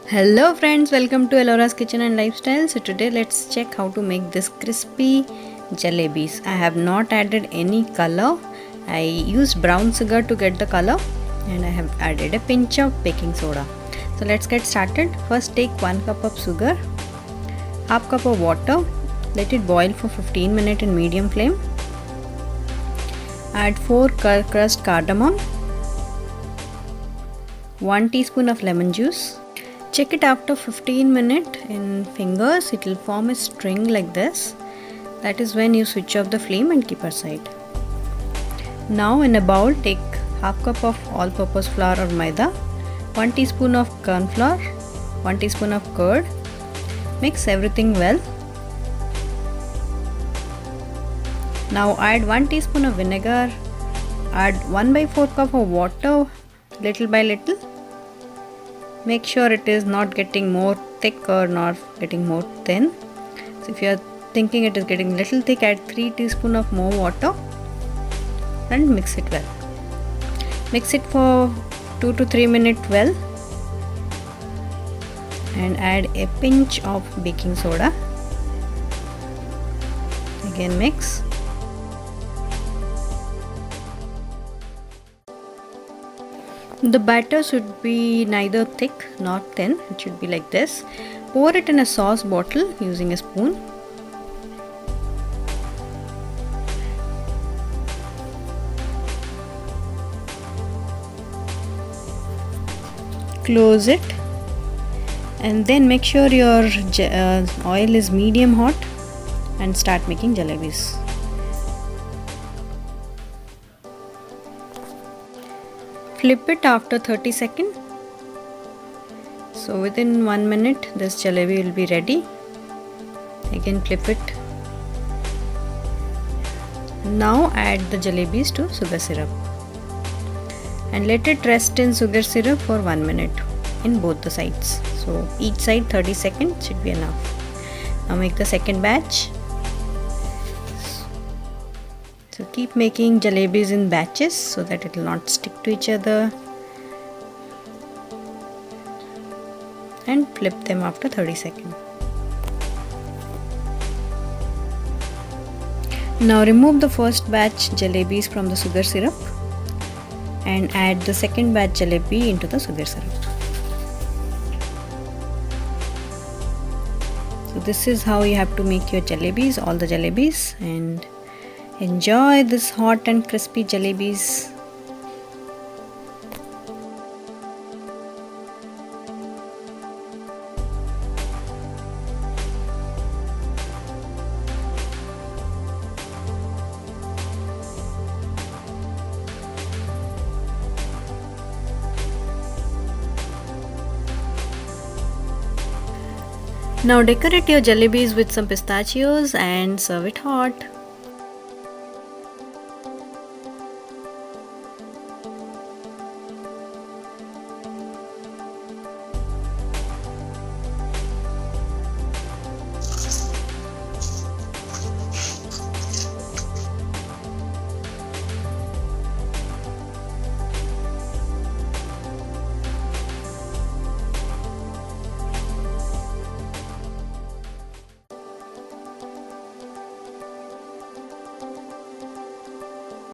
Hello friends, welcome to Elora's Kitchen and Lifestyle. So today let's check how to make this crispy jalebis. I have not added any color. I used brown sugar to get the color and I have added a pinch of baking soda. So let's get started. First take 1 cup of sugar, half cup of water. Let it boil for 15 minutes in medium flame. Add 4 crushed cardamom, 1 teaspoon of lemon juice. Check it after 15 minutes in fingers, it will form a string like this. That is when you switch off the flame and keep aside. Now in a bowl take half cup of all-purpose flour or maida, 1 teaspoon of corn flour, 1 teaspoon of curd. Mix everything well. Now add 1 teaspoon of vinegar, add 1/4 cup of water little by little. Make sure it is not getting more thick or not getting more thin. So if you are thinking it is getting little thick, add 3 teaspoons of more water and mix it well. Mix it for 2 to 3 minutes well and add a pinch of baking soda. Again mix. The batter should be neither thick nor thin, it should be like this. Pour it in a sauce bottle using a spoon. Close it and then make sure your oil is medium hot and start making jalebis. Flip it after 30 seconds. So within 1 minute this jalebi will be ready. Again flip it. Now add the jalebis to sugar syrup and let it rest in sugar syrup for 1 minute in both the sides. So each side 30 seconds should be enough. Now make the second batch. So keep making jalebis in batches so that it will not stick to each other, and flip them after 30 seconds. Now remove the first batch jalebis from the sugar syrup and add the second batch jalebi into the sugar syrup. So this is how you have to make your jalebis, all the jalebis, and enjoy this hot and crispy jalebis. Now decorate your jalebis with some pistachios and serve it hot.